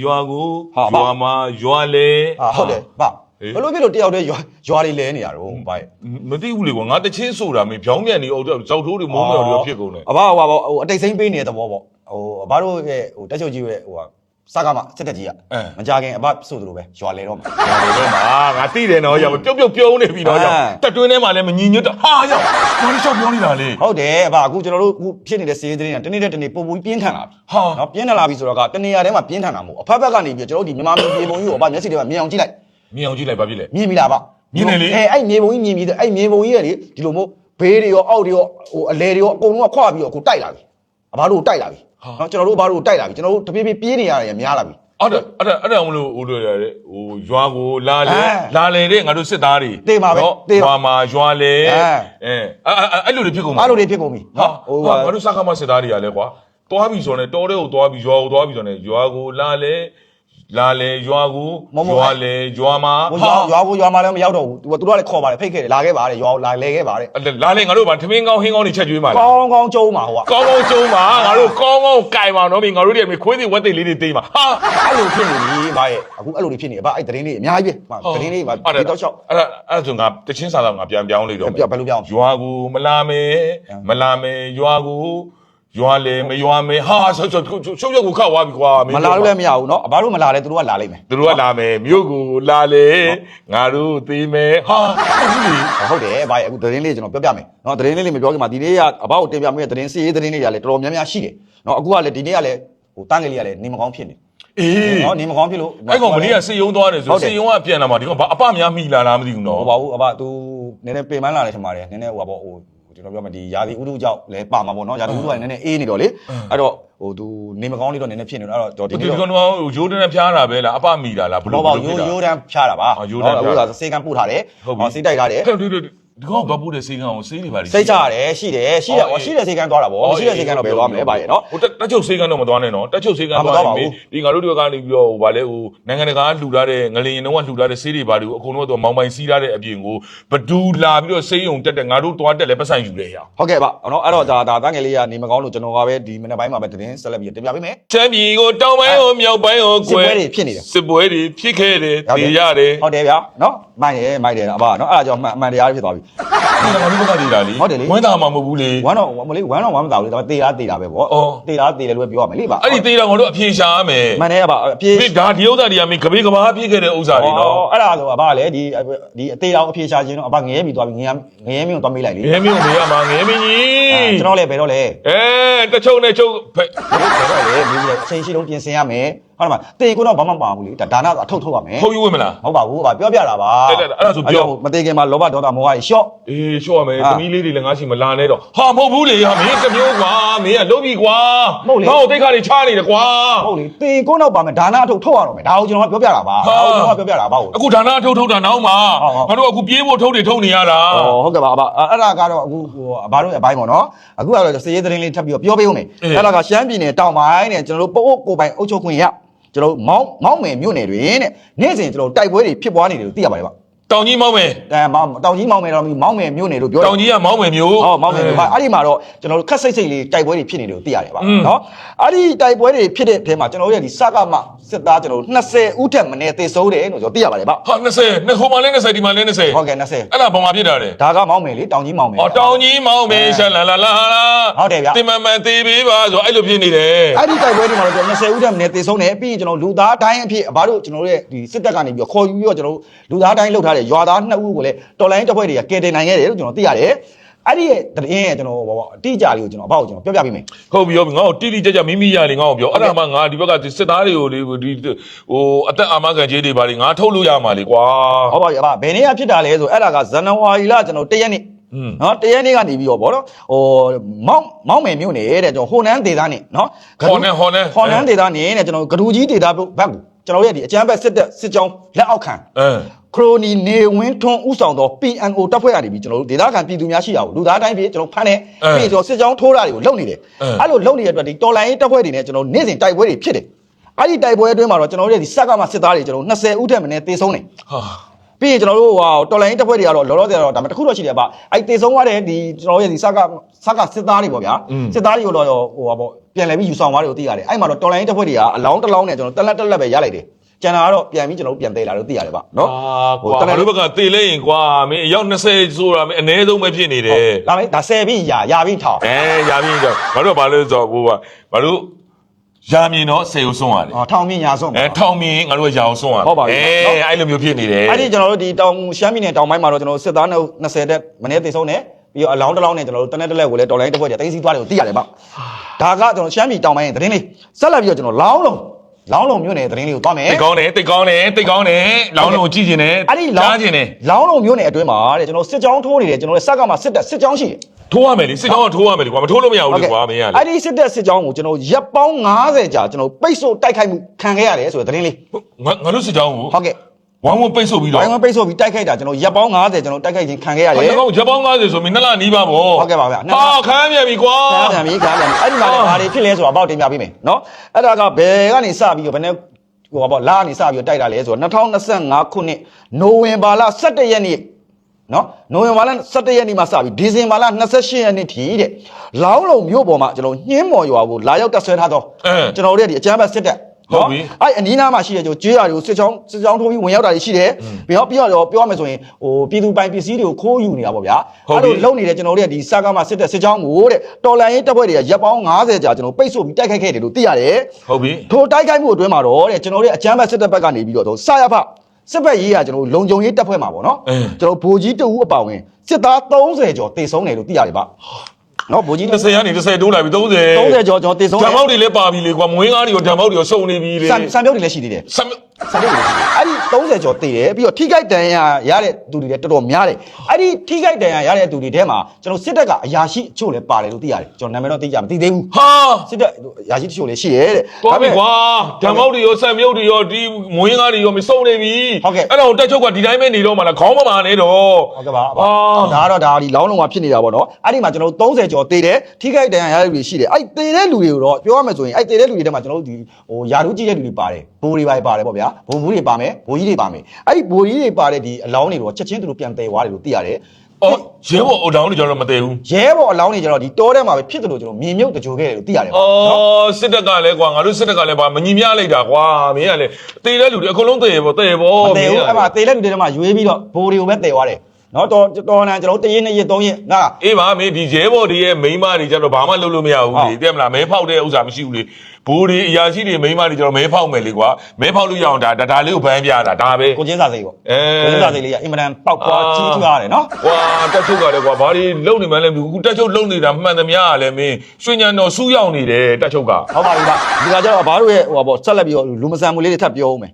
ရွာကိုရွာမှာရွာလေ ဟုတ်တယ်ဗျဘလို့ဖြစ်လို့တယောက်တည်းရွာတွေလဲနေရတော့ဗျမသိဘူးလေကွာငါတချင်းဆိုတာမင်းဖြောင်းပြန်နေအောင်ကြောက်ထိုးတွေမိုးမြော်တွေဖြစ်ကုန်တယ်အဘဟိုအတိတ်စိမ့်ပေးနေတဲ့သဘောပေါ့ဟိုအဘတို့ရဲ့ဟိုတက်ချုပ်ကြီးရဲ့ဟိုစကားမှစစ်တက်ကြီးကမကြခင်အဘဆိုသလိုပဲရွာလဲတော့မှာငါသိတယ်နော်ရောက်ပြုတ်ပြုံးနေပြီနော်ရောက်တက်တွင်းထဲမှာလည်းမညီညွတ်ဟာရောက်ဘာလို့ရှောက်ပြောနေတာလဲဟုတ်တယ်အဘအခုကျွန်တော်တို့အခုဖြစ်နေတဲ့စီးရီးသတင်းကတနေ့တနေ့ပုံပုံပြင်းထန်လာပြီနော်ပြင်းထန်လာပြီဆိုတော့ကတနေရာထဲမှာပြင်းထန်တာမဟုတ်အဖက်ဘက်ကနေပြီးကျွန်တော်တို့ဒီမြန်မာပြည်ပုံကြီးကိုအဘမျက်စိထဲမှာမြင်အောင်ကြည့်လိုက်ဘာဖြစ်လဲမြင်ပြီလားဗျမြင်တယ်လေအဲ့မြေပုံကြီးမြင်ပြီအဲ့မြေပုံကြီးရဲ့လေဒီလိုမျိုးဘေးတွေရောအောက်တွေရောဟိုအလဲတွေရောအကုန်လုံးကခွာပြီးတော့ကိုတိုက်လာပြီအဘတို့တိုက်လာပြီနော်ကျွန်တော်တို့အဘတို့တိုက်လာပြီကျွန်တော်တို့တပြေးပြေးပြေးနေရတယ်များလာပြီအဲ့ဒါမလို့ဟိုရွာကိုလာလေတဲ့ငါတို့စစ်သားတွေတေးပါပဲရွာမှာရွာလေအဲ့လိုတွေဖြစ်ကုန်ပြီအဲ့လိုတွေဖြစ်ကုန်ပြီဟာဟိုငါတို့စကားမစစ်သားတွေကလည်းကွာတွားပြီဆိုတော့တောထဲကိုတွားပြီရွာကိုတွားပြီဆိုတော့ရွာကိုလာလေရွာကိုရွာလေရွာမှာရွာကိုရွာမှာလည်းမရောက်တော့ဘူးသူတို့ကလည်းခေါ်ပါတယ်ဖိတ်ခဲ့တယ်လာခဲ့ပါတယ်ရွာလာလဲခဲ့ပါတယ်လာလေငါတို့ဗာထမင်းကောင်းဟင်းကောင်းတွေချက်ကျွေးပါလားကောင်းကျုံးပါဟိုကောင်းကျုံးပါငါတို့ကောင်းကြိုင်ပါတော့ပြီငါတို့တွေခွေးတွေဝက်တွေလေးတွေသိမ်းပါဟာအဲ့လိုဖြစ်နေပြီဗာရဲ့အခုအဲ့လိုတွေဖြစ်နေဗာအဲ့သတင်းလေးအများကြီးပဲသတင်းလေးဗာဒီတော့လျှောက်အဲ့ဆိုငါတချင်းစာတော့ငါပြန်ပြောင်းလိုက်တော့ဘယ်လိုပြောင်းရွာကိုမလာမယ်ရွာကိုရွာလေမရွာမေဟာရှုပ်ကိုခောက်သွားပြီကွာမလာလို့လည်းမရဘူးเนาะအဘတို့မလာလဲသူတို့ကလာလိမ့်မယ်သူတို့ကလာမယ်မြို့ကိုလာလေငါတို့သေးမယ်ဟာဟုတ်တယ်ဗာအခုသတင်းလေးကျွန်တော်ပြောပြမယ်เนาะသတင်းလေးမပြောခင်မှာဒီနေ့ကအဘကိုတင်ပြမယ့်သတင်းစီးရေးသတင်းလေးတွေကလည်းတော်တော်များများရှိတယ်เนาะအခုကလည်းဒီနေ့ကလည်းဟိုတန်းကလေးကလည်းနေမကောင်းဖြစ်နေအေးเนาะနေမကောင်းဖြစ်လို့အဲ့ကောင်မနေ့ကစေယုံသွားတယ်ဆိုစေယုံကပြန်လာမှာဒီကောင်ဘာအပများမိလာလားမသိဘူးเนาะဟုတ်ပါဘူးအဘ तू နည်းနည်းပင်ပန်းလာတယ်ထင်ပါတယ်နည်းနည်းဟိုပါဟိုကျွန်တော်ပြောမယ်ဒီယာဒီဥဒုကြောင့်လည်းပါမှာပေါ့နော်ယာဒီဥဒုကလည်းနည်းနည်းအေးနေတော့လေအဲ့တော့ဟိုသူနေမကောင်းလေးတော့နည်းနည်းဖြစ်နေတော့အဲ့တော့ဒီကောင်တော့ရိုးတန်းဖျားတာပဲလားအပမိတာလားဘလို့ရိုးတန်းဖျားတာပါရိုးတန်းဖျားတာစေကံပို့ထားတယ်စေးတိုက်ထားတယ်ဒီကောင်ဘာပို့တဲ့စေကံကိုစေးနေပါလိမ့်စိတ်ချရတယ်ရှိတယ်စေကံသွားတာပေါ့မရှိတဲ့စေကံတော့ဘယ်သွားမလဲပါရဲ့နော်ဟိုတက်ချုပ်စေကံတော့မသွားနဲ့နော်တက်ချုပ်စေကံသွားရင်ဒီငါတို့တွေကနေပြီးတော့ဟိုဗာလဲဟိုနိုင်ငံတကာလှူထားတဲ့ငလင်ရင်တော့လှူထားတဲ့စေးတွေဗာတွေကိုအကုန်လုံးတော့မောင်ပိုင်စီးထားတဲ့အပြင်ကိုဘဒူလာပြီးတော့စေးုံတက်တဲ့ငါတို့သွားတက်လဲပတ်ဆိုင်ယူတယ်ရဟုတ်ကဲ့ပါနော်အဲ့တော့ဒါတန်းငယ်လေးကနေမကောင်းလို့ကျွန်တော်ကပဲဒီမနေ့ပိုင်းမှာပဲသတင်းဆက်လက်ပြီးတင်ပြပေးမယ်ချမ်းပြည်ကိုတောင်ပိုင်းကိုမြောက်ပိုင်းကိုကွယ်စစ်ပွဲတွေဖြစ်နေတယ်စစ်ပွဲတွေဖြစ်ခဲ့တယ်တေးရတယ်ဟုတ်တယ်ဗျာနော်မိုက်တယ်အဘနော်အဲ့ဒါကြောင့်အမှန်တရားဖြစ်သွားပြီဒီကနေ့ဘက်ကတေးတာလေဝမ်းသာမှာမဟုတ်ဘူးလေဝမ်းတော့မလေးဝမ်းမသာဘူးလေဒါပေမဲ့တေးတာပဲပေါ့တေးတယ်လို့ပြောရမယ်လေပါအဲ့ဒီတေးတာငါတို့အပြေရှာရမယ်မှန်တယ်ဗျာအပြေဒါဒီဥစ္စာတွေကမင်းကဘေးကဘာပြည့်ခဲ့တဲ့ဥစ္စာတွေနော်အဲ့ဒါဆိုအဘကလည်းဒီအသေးတော်အပြေရှာခြင်းတော့အဘငရဲမိသွားပြီငရဲမင်းကိုသွားမေးလိုက်လေငရဲမင်းကိုမေးရမှာငရဲမင်းကြီးကျွန်တော်လည်းဘယ်တော့လဲတချုံနဲ့ချုပ်ဘယ်တော့လဲမေးပြီးအချိန်ရှိလုံးပြင်ဆင်ရမယ်ဟုတ်တယ်မတေကိုတော့ဘာမှမပါဘူးလေဒါနအထုတ်ရမယ်ထုတ်ယူဝင်မလားဟုတ်ပါဘူးဗျာပြောပြတာပါအဲ့ဒါဆိုပြောမတေခင်မှာလောဘဒေါသမောဟကြီးရှော့ရှော့ရမယ်သမီးလေးတွေလည်းငါရှိမလာနဲ့တော့ဟာမဟုတ်ဘူးလေဟာမင်းတစ်မျိုးကွာမင်းကလုံးပြီကွာဟောတိတ်ခါတွေချားနေတယ်ကွာဟုတ်လေတေကိုတော့ပါမယ်ဒါနအထုတ်ရတော့မယ်ဒါကိုကျွန်တော်ပြောပြတာပါအခုဒါနအထုတ်တာနောက်မှာငါတို့အခုပြေးဖို့ထုတ်နေရတာဟုတ်ကဲ့ပါအဲ့ဒါကတော့အခုအဘတို့ရဲ့အပိုင်းပေါ့နော်အခုကတော့စည်ရေးသတင်းလေးထပ်ပြီးပြောပေးဦးမယ်အဲ့ဒါကရှမ်းပြည်နယ်တောင်ပိုင်းနဲ့ကျွန်တော်တို့ပို့ကိုပိုင်အုပ်ချုပ်ခွင့်ရကျွန်တော်မောင်းမယ်မြို့နယ်တွင်တဲ့နေ့စဉ်ကျွန်တော်တိုက်ပွဲတွေဖြစ်ပွားနေတယ်လို့သိရပါတယ်ဗျတောင်ကြီးမောင်းမယ်တောင်ကြီးမောင်းမယ်တော့မောင်းမယ်မြို့နယ်လို့ပြောတောင်ကြီးကမောင်းမယ်မြို့မောင်းမယ်မြို့အဲ့ဒီမှာတော့ကျွန်တော်တို့ခက်စိတ်လေးတိုက်ပွဲတွေဖြစ်နေတယ်လို့သိရတယ်ဗျနော်အဲ့ဒီတိုက်ပွဲတွေဖြစ်တဲ့အထဲမှာကျွန်တော်တို့ရဲ့ဒီစကမစစ်သားကျွန်တော်တို့20ဦးထက်မနည်းသေဆုံးတယ်လို့ကျွန်တော်သိရပါတယ်ဗျဟာ20ဟိုမှာလည်း20ဒီမှာလည်း20ဟုတ်ကဲ့20အဲ့ဒါဘာမှဖြစ်တာလဲဒါကမောင်းမယ်လေတောင်ကြီးမောင်းမယ်တောင်ကြီးမောင်းမယ်ရှာလာဟုတ်တယ်ဗျတင်မန်သေးပေးပါဆိုအဲ့လိုဖြစ်နေတယ်အဲ့ဒီတိုက်ပွဲတွေမှာတော့ကျွန်တော်20ဦးထက်မနည်းသေဆုံးတယ်ပြီးရင်ကျွန်တော်လူသားတိုင်းအဖြစ်အဘတို့ကျွန်တော်တို့ရဲ့ဒီစစ်တပ်ကနေပြီးခေါ်ယူပြီးတော့ကျွန်တော်တို့လူသားတိုင်းလှုပ်ထားတဲ့ရွာသား2ဦးကိုလည်းတော်လိုင်းတပ်ဖွဲ့တွေကကယ်တင်နိုင်ခဲ့တယ်လို့ကျွန်တော်သိရတယ်အဲ့ဒီရဲ့တရင်ရဲ့ကျွန်တော်အတိအကျလေးကိုကျွန်တော်အဘောက်ကျွန်တော်ပြောပြပေးမယ်ဟုတ်ပြီငါ့ကိုတိတိကျကျမိမိရလေငါ့ကိုပြောအဲ့ဒါမှငါဒီဘက်ကစစ်သားတွေကိုလေဒီဟိုအသက်အာမခံကြေးတွေပါလေငါထုတ်လို့ရမှာလေကွာဟုတ်ပါပြီအဘဘယ်နေ့ကဖြစ်တာလဲဆိုအဲ့ဒါကဇန်နဝါရီလကျွန်တော်1ရက်နေ့နော်1ရက်နေ့ကနေပြီးတော့ဗောနော်ဟိုမောင်းမယ်မြို့နယ်တဲ့ကျွန်တော်ဟိုနန်းဒေသနဲ့နော်ဟော်နန်းဒေသနဲ့ကျွန်တော်ဂဒူကြီးဒေသဘက်ကိုကျွန်တော်ရဲ့ဒီအကြမ်းဖက်စစ်ကြောင်းလက်အောက်ခံခရိုနီနေဝင်းထွန်းဥဆောင်သော PNO တပ်ဖွဲ့ကနေပြီးကျွန်တော်တို့ဒေသခံပြည်သူများရှိရအောင်လူသားတိုင်းပြည်ကျွန်တော်ဖမ်းတယ်ပြီးတော့စစ်ကြောင်းထိုးတာတွေကိုလုပ်နေတယ်အဲ့လိုလုပ်နေတဲ့အတွက်ဒီတော်လိုင်းတပ်ဖွဲ့တွေနဲ့ကျွန်တော်နေ့စဉ်တိုက်ပွဲတွေဖြစ်တယ်အဲ့ဒီတိုက်ပွဲအတွင်းမှာတော့ကျွန်တော်တို့ရဲ့ဒီစက်ကမှစစ်သားတွေကျွန်တော်20ဦးထက်မနည်းသေဆုံးတယ်ပြီးရင်ကျွန်တော်တို့ဟိုတော်လိုင်းတပ်ဖွဲ့တွေကတော့လောလောဆယ်တော့ဒါမှတခုတော့ရှိတယ်ဗျအဲ့သေဆုံးသွားတဲ့ဒီကျွန်တော်ရဲ့ဒီစက်ကစစ်သားတွေပေါ့ဗျာစစ်သားတွေကိုတော့ဟိုပါပေါ့ ပြန်လဲပြီးယူဆောင်သွားတယ်လို့သိရတယ်အဲ့မှာတော့တော်လိုင်းတစ်ဖွဲ့တွေကအလောင်းတစ်လောင်းနဲ့ကျွန်တော်တက်လက်ပဲရလိုက်တယ်ကျန်တာကတော့ပြန်ပြီးကျွန်တော်ပြန်သေးလာလို့သိရတယ်ဗျနော် ကွာငါတို့ဘက်ကသေလဲရင်ကွာမင်းအယောက်20ဆိုတာမင်းအနည်းဆုံးပဲဖြစ်နေတယ်ဒါမေးဒါ10ပြီးရပြီးထောင်ရပြီးကြောငါတို့ကဘာလို့ဆိုတော့ဟိုကငါတို့ရာမြင်တော့10ကိုဆုံးရတယ်ထောင်မြင်ရာဆုံးထောင်မြင်ငါတို့ကရာအောင်ဆုံးရတယ်ဟုတ်ပါပြီအဲ့လိုမျိုးဖြစ်နေတယ်အဲ့ဒီကျွန်တော်တို့ဒီတောင်ရှမ်းပြည်နယ်တောင်ပိုင်းမှာတော့ကျွန်တော်စစ်သား20တက်မနေ့သိဆုံးတယ်ပြီးတော့အလောင်းတစ်လောင်းနဲ့ကျွန်တော်တို့တနက်တက်လက်ကိုလည်းတော်လိုင်းတစ်ဖွဲ့တွေတင်းစီးသွားတယ်ကိုသိရတယ်ဗျဒါကကျွန်တော်ရှမ်းပြည်တောင်ပိုင်းရဲ့သတင်းလေးဆက်လက်ပြီးတော့ကျွန်တော်လောင်းလုံးမြို့နယ်သတင်းလေးကိုသွားမယ်တိတ်ကောင်းတယ်လောင်းလုံးကိုကြည့်ကျင်တယ်ကြားကျင်တယ်လောင်းလုံးမြို့နယ်အတွင်းမှာတဲ့ကျွန်တော်စစ်ကြောင်းထိုးနေတယ်ကျွန်တော်စက်ကမှစစ်ကြောင်းရှိတယ်ထိုးရမယ်လေစစ်ကြောင်းကထိုးရမယ်လေကွာမထိုးလို့မရဘူးလေကွာမင်းရလေအဲ့ဒီစစ်ကြောင်းကိုကျွန်တော်ရပ်ပေါင်း90ကြာကျွန်တော်ပိတ်ဆို့တိုက်ခိုက်မှုခံခဲ့ရတယ်ဆိုတဲ့သတင်းလေးငါတို့စစ်ကြောင်းကိုဟုတ်ကဲ့ဝိုင်းဝန်းပိတ်ဆို့ပြီးတော့ဝိုင်းဝန်းပိတ်ဆို့ပြီးတိုက်ခိုက်တာကျွန်တော်ရပ်ပေါင်း90ကျွန်တော်တိုက်ခိုက်ခြင်းခံခဲ့ရတယ်အဲ့ကောင်ရပ်ပေါင်း90ဆိုပြီး2လနီးပါဗောဟုတ်ကဲ့ပါဗျာခမ်းပြန်ပြီကွာခမ်းပြန်ပြီအဲ့ဒီမှာလည်းဘာတွေဖြစ်လဲဆိုတာပေါ့တင်ပြပေးမယ်နော်အဲ့ဒါကဘယ်ကနေစပြီးတော့ဘယ်နဲ့ဟိုပါလာကနေစပြီးတော့တိုက်တာလဲဆိုတော့2025ခုနှစ်နိုဝင်ဘာလ17ရက်နေ့နော်နိုဝင်ဘာလ17ရက်နေ့မှာစပြီးဒီဇင်ဘာလ28ရက်နေ့ထိတဲ့လောင်းလုံးမြို့ပေါ်မှာကျွန်တော်ညင်းမော်ရွာကိုလာရောက်တက်ဆွဲထားတော့ကျွန်တော်တို့ရဲ့ဒီအကြမ်းဖက်စစ်တပ်ဟုတ်ပြီအဲ့အနီးနားမှာရှိတဲ့ကျေးရွာတွေကိုစစ်ချောင်းထိုးပြီးဝင်ရောက်တာရှိတယ်ပြီးတော့ပြောရမယ်ဆိုရင်ဟိုပြည်သူပိုင်ပစ္စည်းတွေကိုခိုးယူနေတာပေါ့ဗျာအဲ့လိုလုံနေတဲ့ကျွန်တော်တို့ရဲ့ဒီစကားမှာစစ်တဲ့စစ်ချောင်းကိုတဲ့တော်လန်ရေးတပ်ဖွဲ့တွေကရပ်ပေါင်း90ကြာကျွန်တော်ပိတ်ဆို့ပြီးတိုက်ခိုက်ခဲ့တယ်လို့သိရတယ်ဟုတ်ပြီထိုတိုက်ခိုက်မှုအတွင်းမှာတော့တဲ့ကျွန်တော်တို့ရဲ့အကြမ်းဖက်စစ်တပ်ဘက်ကနေပြီးတော့စရဖစစ်ဘက်ရေးကကျွန်တော်လုံခြုံရေးတပ်ဖွဲ့မှာပေါ့နော်ကျွန်တော်ဗိုလ်ကြီးတဦးအပါဝင်စစ်သား30ကျော်တေဆုံးတယ်လို့သိရတယ်ဗျနော်ဗိုလ်ကြီး30ကနေ30တိုးလာပြီ30ကျော်ကျွန်တော်တေဆုံးတယ်ဓာတ်မောက်တွေလည်းပါပြီလေကွာမွေးကားတွေရောဓာတ်မောက်တွေရောစုံနေပြီလေစံပြုတ်တွေလည်းရှိသေးတယ်စံပြုတ်တွေလည်းရှိတယ်အဲ့ဒီ30ကျော်တေတယ်ပြီးတော့ထိခိုက်ဒဏ်ရာရတဲ့သူတွေလည်းတော်တော်များတယ်အဲ့ဒီထိခိုက်ဒဏ်ရာရတဲ့သူတွေထဲမှာကျွန်တော်စစ်တပ်ကအရာရှိအချို့လည်းပါတယ်လို့သိရတယ်ကျွန်တော်နာမည်တော့သိကြမသိသေးဘူးဟာစစ်တပ်အရာရှိတချို့လည်းရှိရဲတဲ့ဒါပေမဲ့ကွာဓာတ်မောက်တွေရောစံပြုတ်တွေရောဒီမွေးကားတွေရောမစုံနေပြီအဲ့တော့တက်ချုပ်ကဒီတိုင်းပဲနေတော့မှလားခေါင်းမမာနေတော့ဟုတ်ကဲ့ပါဒါကတော့ဒါဒီလောင်းလုံးမှာဖြစ်နေတာပေါ့နော်အဲ့ဒီမှာကျွန်တော်30ကျော်တေတယ်ထိခိုက်ဒဏ်ရာရတဲ့လူတွေရှိတယ်အဲ့တေတဲ့လူတွေကိုတော့ပြောရမယ်ဆိုရင်အဲ့တေတဲ့လူတွေထဲမှာကျွန်တော်တို့ဒီဟိုယာတို့ကြည့်တဲ့လူတွေပါတယ်ဘိုးတွေပါတယ်ပေါ့ဗျာဘိုးတွေပါမယ်ဘိုးကြီးတွေပါမယ်အဲ့ဒီဘိုးကြီးတွေပါတဲ့ဒီအလောင်းတွေတော့ချက်ချင်းသူတို့ပြန်တည်သွားတယ်လို့သိရတယ်အော်ရဲဘော်အလောင်းတွေကျွန်တော်မတည်ဘူးရဲဘော်အလောင်းတွေကျွန်တော်ဒီတောထဲမှာပဲဖြစ်တယ်လို့ကျွန်တော်မြေမြုပ်တကြိုခဲ့တယ်လို့သိရတယ်ပေါ့အော်စစ်တပ်ကလည်းကွာငါတို့စစ်တပ်ကလည်းဗာမညီမျှလိုက်တာကွာမင်းကလည်းတည်တဲ့လူတွေအကုန်လုံးတည်ပေါ့တည်အဲ့မှာတည်တဲ့လူတွေထဲမှာရွေးပြီးတော့ဘိုးတွေကိုပဲတည်သွားတယ်နော်တော်နန်ကျွန်တော်တရင်2ရက်3ရက်ငါအေးပါမင်းဒီရဲဘော်တွေရဲ့မိန်းမတွေကျတော့ဘာမှလုပ်လို့မရဘူးလေသိမလားမဲဖောက်တဲ့ဥစ္စာမရှိဘူးလေဘိုးတွေအရာရှိတွေမိန်းမတွေကျတော့မဲဖောက်မယ်လေကွာမဲဖောက်လို့ရအောင်ဒါလေးကိုဗန်းပြတာဒါပဲကိုချင်းစာစိတ်ပေါ့ကိုချင်းစာစိတ်လေးကအင်မတန်ပေါက်ကွာကြီးထွားတယ်နော်ကွာတက်ချုပ်ကလည်းကွာဘာတွေလုပ်နေမှလဲအခုတက်ချုပ်လုပ်နေတာမှန်သမျှကလည်းမင်းရွှေညံတော်စူးရောက်နေတယ်တက်ချုပ်ကဟုတ်ပါပြီဗျဒီကကျတော့ဘာလို့ရဲ့ဟိုပါပေါ့ဆက်လက်ပြီးတော့လူမဆန်မှုလေးတွေထပ်ပြောဦးမယ်